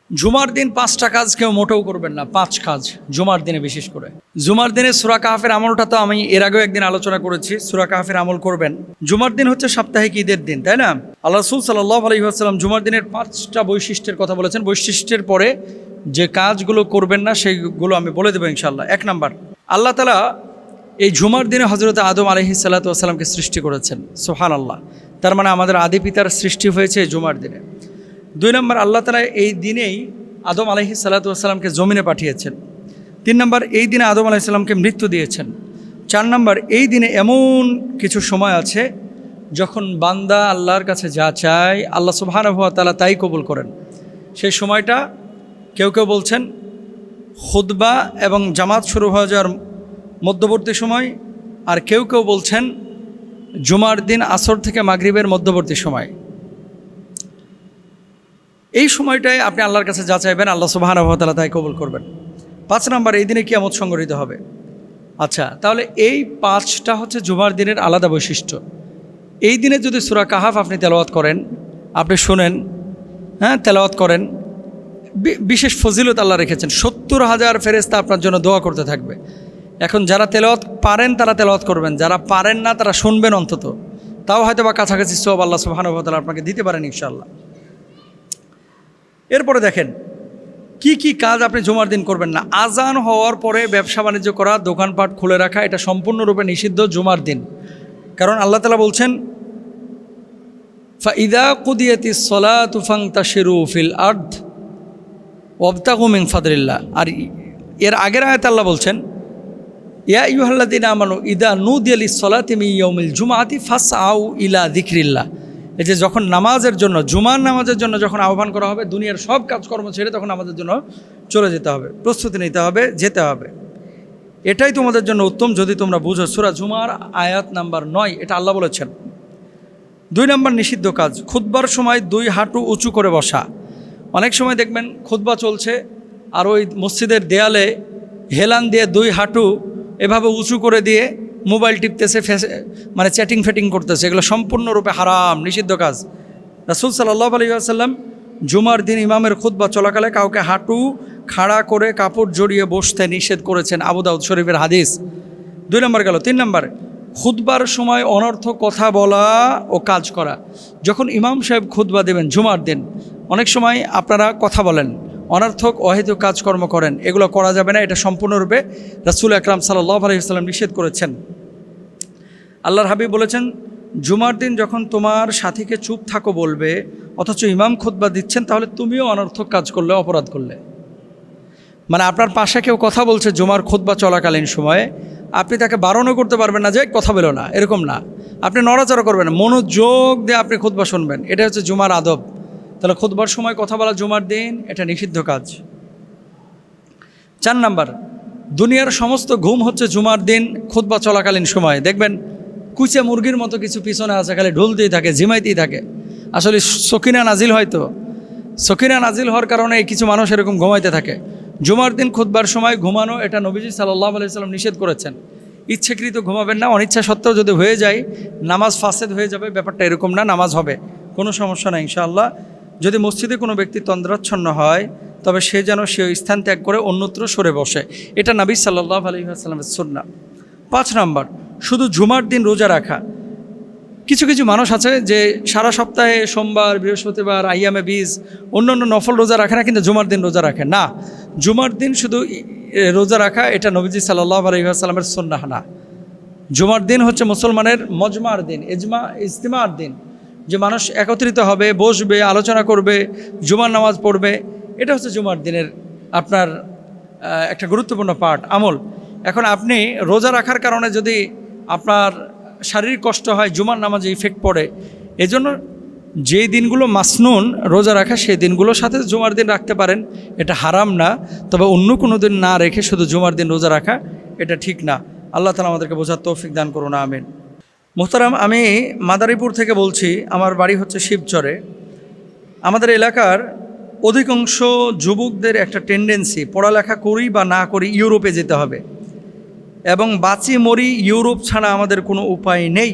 জুমার দিন 5টা কাজ কেউ মোটেও করবেন না। 5 কাজ জুমার দিনে, বিশেষ করে জুমার দিনে সূরা কাহফের আমলটা তো আমি এর আগেও একদিন আলোচনা করেছি। সূরা কাহফের আমল করবেন। জুমার দিন হচ্ছে সাপ্তাহিক ঈদের দিন, তাই না? আল্লাহ রাসূল সাল্লাল্লাহু আলাইহি ওয়াসাল্লাম জুমার দিনের 5টা বৈশিষ্ট্যের কথা বলেছেন। বৈশিষ্ট্যের পরে যে কাজগুলো করবেন না সেইগুলো আমি বলে দেবো ইনশাআল্লাহ। 1 নাম্বার, আল্লাহ তাআলা এই জুমার দিনে হযরত আদম আলাইহিস সালাতু ওয়াস সালামকে সৃষ্টি করেছেন। সুবহানাল্লাহ। তার মানে আমাদের আদি পিতার সৃষ্টি হয়েছে এই জুমার দিনে। 2 নম্বর, আল্লাহ তাআলা এই দিনেই আদম আলাইহিস সালাতু ওয়াস সালামকে জমিনে পাঠিয়েছেন। 3 নম্বর, এই দিনে আদম আলাইহিস সালামকে মৃত্যু দিয়েছেন। 4 নম্বর, এই দিনে এমন কিছু সময় আছে যখন বান্দা আল্লাহর কাছে যা চায় আল্লাহ সুবহানাহু ওয়া তাআলা তাই কবুল করেন। সেই সময়টা কেউ কেউ বলছেন খুতবা এবং জামাত শুরু হয়ে যাওয়ার মধ্যবর্তী সময়, আর কেউ কেউ বলছেন জুমার দিন আসর থেকে মাগরিবের মধ্যবর্তী সময়। এই সময়টায় আপনি আল্লাহর কাছে যা চাইবেন আল্লাহ সুবহানাহু ওয়া তাআলা তাই কবুল করবেন। 5 নম্বর, এই দিনে কিয়ামত সংঘটিত হবে। আচ্ছা, তাহলে এই 5টা হচ্ছে জুমার দিনের আলাদা বৈশিষ্ট্য। এই দিনে যদি সূরা কাহফ আপনি তেলাওয়াত করেন, আপনি শুনেন, তেলাওয়াত করেন, বিশেষ ফজিলত আল্লাহ রেখেছেন। 70,000 ফেরেশতা আপনার জন্য দোয়া করতে থাকবে। এখন যারা তেলাওয়াত পারেন তারা তেলাওয়াত করবেন, যারা পারেন না তারা শুনবেন অন্তত, তাও হয়তো বা কাছাকাছি সওয়াব আল্লাহ সুবহানাহু ওয়া তাআলা আপনাকে দিতে পারেন ইনশাআল্লাহ। এরপরে দেখেন কি কি কাজ আপনি জুমার দিন করবেন না। আজান হওয়ার পরে ব্যবসা বাণিজ্য করা, দোকানপাট খুলে রাখা, এটা সম্পূর্ণরূপে নিষিদ্ধ জুমার দিন। কারণ আল্লাহ তাআলা বলছেন ফাইদা কুদিয়াতিস সালাতু ফান্তাশিরু ফিল আরদ ওয়াবতাগু মিন ফাদলিল্লাহ। আর এর আগের আয়াতে আল্লাহ বলছেন ইয়া আইয়ুহাল্লাযীনা আমানু ইদা নুদিয়া লিস-সালাতি মিন ইয়াউমিল জুমআতি ফাসআউ ইলা যিকরিল্লাহ। এই যে যখন নামাজের জন্য, জুমার নামাজের জন্য যখন আহ্বান করা হবে, দুনিয়ার সব কাজকর্ম ছেড়ে তখন আমাদের জন্য চলে যেতে হবে, প্রস্তুতি নিতে হবে, যেতে হবে। এটাই তোমাদের জন্য উত্তম যদি তোমরা বুঝো। সূরা জুমার আয়াত নাম্বার 9, এটা আল্লাহ বলেছেন। 2 নম্বর নিষিদ্ধ কাজ, খুতবার সময় 2 হাঁটু উঁচু করে বসা। অনেক সময় দেখবেন খুতবা চলছে আর ওই মসজিদের দেয়ালে হেলান দিয়ে 2 হাঁটু এভাবে উঁচু করে দিয়ে মোবাইল টিপতেছে, মানে চ্যাটিং ফেটিং করতেছে। এগুলো সম্পূর্ণরূপে হারাম, নিষিদ্ধ কাজ। রাসূল সাল্লাল্লাহু আলাইহি ওয়াসাল্লাম জুমার দিন ইমামের খুতবা চলাকালে কাউকে হাঁটু খাড়া করে কাপড় জড়িয়ে বসতে নিষেধ করেছেন, আবু দাউদ শরীফের হাদিস। 2 নম্বর গেল। 3 নম্বর, খুতবার সময় অনর্থক কথা বলা ও কাজ করা। যখন ইমাম সাহেব খুতবা দেবেন জুমার দিন, অনেক সময় আপনারা কথা বলেন, অনর্থক অহেতুক কাজকর্ম করেন, এগুলো করা যাবে না। এটা সম্পূর্ণরূপে রাসূল আকরাম সাল্লাল্লাহু আলাইহি ওয়াসাল্লাম নিষেধ করেছেন। আল্লাহর হাবিব বলেছেন জুমার দিন যখন তোমার সাথীকে চুপ থাকো বলবে, অথচ ইমাম খুতবা দিচ্ছেন, তাহলে তুমিও অনর্থক কাজ করলে, অপরাধ করলে। মানে আপনার পাশে কেউ কথা বলছে জুমার খুতবা চলাকালীন সময়ে, আপনি তাকে বারণও করতে পারবেন না যে কথা বলো না, এরকম না। আপনি নড়াচড়া করবেন না, মনোযোগ দিয়ে আপনি খুতবা শুনবেন। এটা হচ্ছে জুমার আদব। তাহলে খুতবার সময় কথা বলা জুমার দিন এটা নিষিদ্ধ কাজ। 4 নম্বর, দুনিয়ার সমস্ত ঘুম হচ্ছে জুমার দিন খুতবা চলাকালীন সময়। দেখবেন কুচে মুরগির মতো কিছু পিছনে আছে, খালি ঢুলতেই থাকে, ঝিমাইতেই থাকে। আসলে সকিনা নাজিল হয়তো, সকিনা নাজিল হওয়ার কারণে কিছু মানুষ এরকম ঘুমাইতে থাকে। জুমার দিন খুতবার সময় ঘুমানো এটা নবীজি সাল্লাল্লাহু আলাইহি ওয়াসাল্লাম নিষেধ করেছেন। ইচ্ছাকৃত ঘুমাবেন না, অনিচ্ছা সত্ত্বেও যদি হয়ে যায় নামাজ ফাসেদ হয়ে যাবে, ব্যাপারটা এরকম না, নামাজ হবে, কোনো সমস্যা নাই ইনশাআল্লাহ। যদি মসজিদে কোনো ব্যক্তি তন্দ্রাচ্ছন্ন হয় তবে সে যেন সে স্থান ত্যাগ করে অন্যত্র সরে বসে, এটা নবী সাল্লাল্লাহু আলাইহি ওয়াসাল্লামের সুন্নাহ। 5 নম্বর, শুধু জুমার দিন রোজা রাখা। কিছু কিছু মানুষ আছে যে সারা সপ্তাহে সোমবার, বৃহস্পতিবার, আইয়ামে বীজ অন্যান্য নফল রোজা রাখে না, কিন্তু জুমার দিন রোজা রাখে না। জুমার দিন শুধু রোজা রাখা এটা নবীজি সাল্লাল্লাহু আলাইহি ওয়াসাল্লামের সুন্নাহ না। জুমার দিন হচ্ছে মুসলমানের মজমার দিন, ইজতিমার দিন, যে মানুষ একত্রিত হবে, বসবে, আলোচনা করবে, জুমার নামাজ পড়বে। এটা হচ্ছে জুমার দিনের আপনার একটা গুরুত্বপূর্ণ পার্ট, আমল। এখন আপনি রোজা রাখার কারণে যদি আপনার শারীরিক কষ্ট হয়, জুমার নামাজে ইফেক্ট পড়ে, এজন্য যেই দিনগুলো মাসনুন রোজা রাখা সেই দিনগুলোর সাথে জুমার দিন রাখতে পারেন, এটা হারাম না। তবে অন্য কোনো দিন না রেখে শুধু জুমার দিন রোজা রাখা এটা ঠিক না। আল্লাহ তাআলা আমাদেরকে বোঝার তৌফিক দান করুন, আমিন। মোহতারাম, আমি মাদারীপুর থেকে বলছি, আমার বাড়ি হচ্ছে শিবচরে। আমাদের এলাকার অধিকাংশ যুবকদের একটা টেন্ডেন্সি, পড়ালেখা করি বা না করি ইউরোপে যেতে হবে, এবং বাঁচি মরি ইউরোপ ছাড়া আমাদের কোনো উপায় নেই।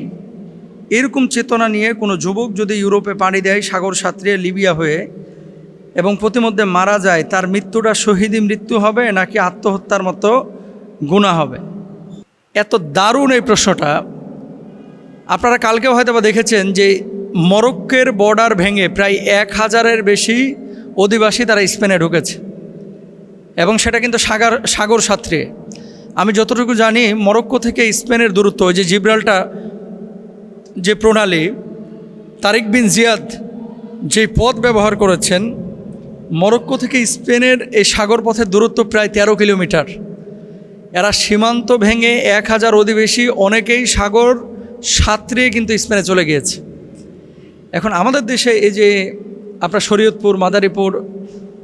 এরকম চেতনা নিয়ে কোনো যুবক যদি ইউরোপে পাড়ি দেয় সাগর সাঁতরিয়ে লিবিয়া হয়ে, এবং প্রতিমধ্যে মারা যায়, তার মৃত্যুটা শহীদি মৃত্যু হবে নাকি আত্মহত্যার মতো গুনাহ হবে? এত দারুণ এই প্রশ্নটা। আপনারা কালকেও হয়তো বা দেখেছেন যে মরক্কোর বর্ডার ভেঙে প্রায় 1000-এর বেশি অধিবাসী তারা স্পেনে ঢুকেছে, এবং সেটা কিন্তু সাগর সাঁতরে। আমি যতটুকু জানি মরক্কো থেকে স্পেনের দূরত্ব, ওই যে জিব্রাল্টার যে প্রণালী, তারিক বিন জিয়াদ যে পথ ব্যবহার করেছেন, মরক্কো থেকে স্পেনের এই সাগর পথের দূরত্ব প্রায় 13 কিলোমিটার। এরা সীমান্ত ভেঙে 1000 অধিবাসী অনেকেই সাগর সাঁতরে কিন্তু স্পেনে চলে গিয়েছে। এখন আমাদের দেশে এই যে আপনার শরীয়তপুর, মাদারীপুর,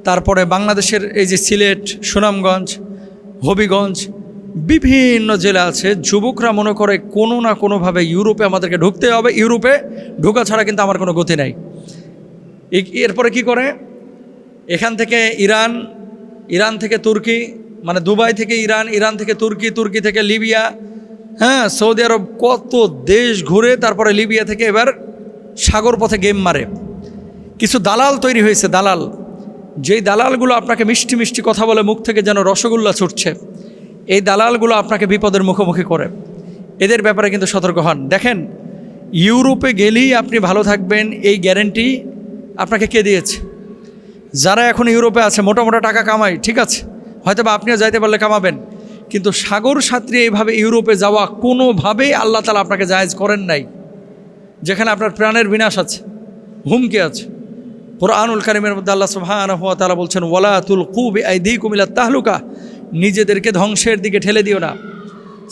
তারপরে বাংলাদেশের এই যে সিলেট, সুনামগঞ্জ, হবিগঞ্জ, বিভিন্ন জেলা আছে, যুবকরা মনে করে কোনো না কোনোভাবে ইউরোপে আমাদেরকে ঢুকতে হবে, ইউরোপে ঢোকা ছাড়া কিন্তু আমার কোনো গতি নাই। এরপরে কি করে, এখান থেকে ইরান, ইরান থেকে তুর্কি, মানে দুবাই থেকে ইরান, ইরান থেকে তুর্কি, তুর্কি থেকে লিবিয়া, হ্যাঁ সৌদি আরব, কত দেশ ঘুরে তারপরে লিবিয়া থেকে এবার সাগর পথে গেম মারে। কিছু দালাল তৈরি হয়েছে, দালাল, যেই দালালগুলো আপনাকে মিষ্টি মিষ্টি কথা বলে, মুখ থেকে যেন রসগোল্লা ছুটছে, এই দালালগুলো আপনাকে বিপদের মুখোমুখি করে। এদের ব্যাপারে কিন্তু সতর্ক হন। দেখেন, ইউরোপে গেলেই আপনি ভালো থাকবেন এই গ্যারেন্টি আপনাকে কে দিয়েছে? যারা এখন ইউরোপে আছে, মোটা মোটা টাকা কামায়, ঠিক আছে, হয়তো বা আপনিও যাইতে পারলে কামাবেন, কিন্তু সাগর সাঁতরে এইভাবে ইউরোপে যাওয়া কোনোভাবেই আল্লাহ তাআলা আপনাকে জায়েজ করেন নাই, যেখানে আপনার প্রাণের বিনাশ আছে, হুমকি আছে। কুরআনুল কারীমের মধ্যে আল্লাহ সুবহানাহু ওয়া তাআলা বলছেন, ওয়ালা তুলকু বিআইদিকুম ইলা তাহলুকা, নিজেদেরকে ধ্বংসের দিকে ঠেলে দিও না।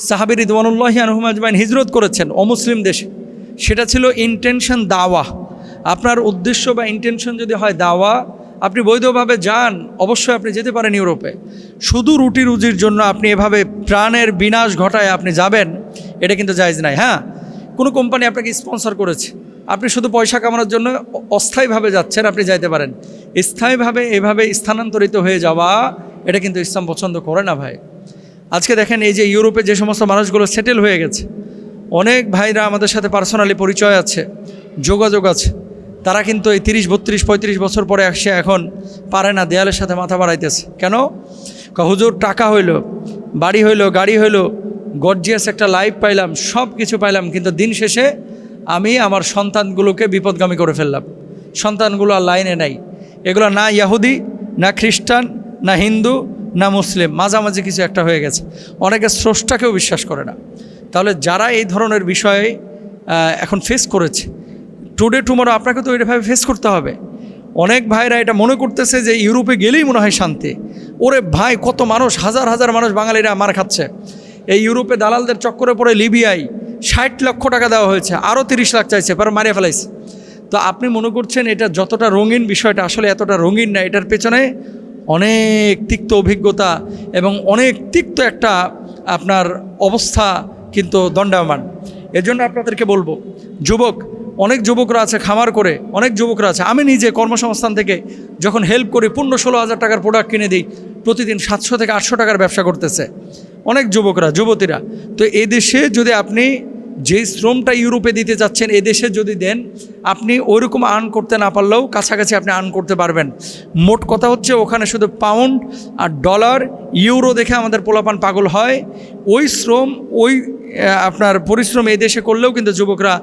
সাহাবী রিদওয়ানুল্লাহি আনহুম আজমাইন হিজরত করেছেন অমুসলিম দেশে, সেটা ছিল ইন্টেনশন দাওয়া। আপনার উদ্দেশ্য বা ইন্টেনশন যদি হয় দাওয়া, আপনি বৈধভাবে যান, অবশ্যই আপনি যেতে পারেন ইউরোপে। শুধু রুটি রুজির জন্য আপনি এভাবে প্রাণের বিনাশ ঘটায় আপনি যাবেন, এটা কিন্তু জায়েজ নাই। হ্যাঁ, কোনো কোম্পানি আপনাকে স্পন্সর করেছে, আপনি শুধু পয়সা কামানোর জন্য অস্থায়ীভাবে যাচ্ছেন, আপনি যাইতে পারেন। স্থায়ীভাবে এভাবে স্থানান্তরিত হয়ে যাওয়া, এটা কিন্তু ইসলাম পছন্দ করে না ভাই। আজকে দেখেন, এই যে ইউরোপে যে সমস্ত মানুষগুলো সেটেল হয়ে গেছে, অনেক ভাইরা আমাদের সাথে পার্সোনালি পরিচয় আছে, যোগাযোগ আছে, তারা কিন্তু এই 30, 32, 35 বছর পরে আসে এখন পারে না, দেয়ালের সাথে মাথা বাড়াইতেছে। কেন? হুজুর টাকা হইল, বাড়ি হইল, গাড়ি হইল, গর্জিয়াস একটা লাইফ পাইলাম, সব কিছু পাইলাম, কিন্তু দিন শেষে আমি আমার সন্তানগুলোকে বিপদগামী করে ফেললাম। সন্তানগুলো আর লাইনে নাই, এগুলো না ইহুদি, না খ্রিস্টান, না হিন্দু, না মুসলিম, মাঝামাঝি কিছু একটা হয়ে গেছে। অনেকে স্রষ্টাকেও বিশ্বাস করে না। তাহলে যারা এই ধরনের বিষয়ে এখন ফেস করেছে, টুডে টুমরো আপনাকে তো এভাবে ফেস করতে হবে। অনেক ভাইরা এটা মনে করতেছে যে ইউরোপে গেলেই মনে হয় শান্তি। ওরে ভাই, কত মানুষ, হাজার হাজার মানুষ বাঙালিরা মার খাচ্ছে। এই ইউরোপে দালালদের চক্করে পড়ে লিবিয়ায় 60 লক্ষ টাকা দেওয়া হয়েছে, আরও 30 লাখ চাইছে, পরে মারিয়ে ফেলাইছে। তো আপনি মনে করছেন এটা যতটা রঙিন, বিষয়টা আসলে এতটা রঙিন না। এটার পেছনে অনেক তিক্ত অভিজ্ঞতা এবং অনেক তিক্ত একটা আপনার অবস্থা কিন্তু দণ্ডায়মান। এজন্য আপনাদেরকে বলবো, যুবক, অনেক যুবকরা আছে খামার করে, অনেক যুবকরা আছে, আমি নিজে কর্মসংস্থান থেকে যখন হেল্প করি 15-16 হাজার টাকার প্রোডাক্ট কিনে দিই, প্রতিদিন 700 থেকে 800 টাকার ব্যবসা করতেছে অনেক যুবকরা, যুবতীরা। তো এই দেশে যদি আপনি যে শ্রমটা ইউরোপে দিতে যাচ্ছেন, এদেশে যদি দেন, আপনি ওইরকম আর্ন করতে না পারলেও কাছাকাছি আপনি আর্ন করতে পারবেন। মোট কথা হচ্ছে, ওখানে শুধু পাউন্ড আর ডলার, ইউরো দেখে আমাদের পোলাপান পাগল হয়। ওই শ্রম, ওই আপনার পরিশ্রম এই দেশে করলেও কিন্তু যুবকরা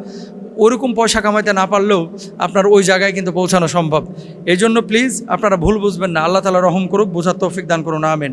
ওরকম পয়সা কামাইতে না পারলেও আপনার ওই জায়গায় কিন্তু পৌঁছানো সম্ভব। এই জন্য প্লিজ আপনারা ভুল বুঝবেন না। আল্লাহ তাআলা রহম করুক, বোঝার তৌফিক দান করুন, আমিন।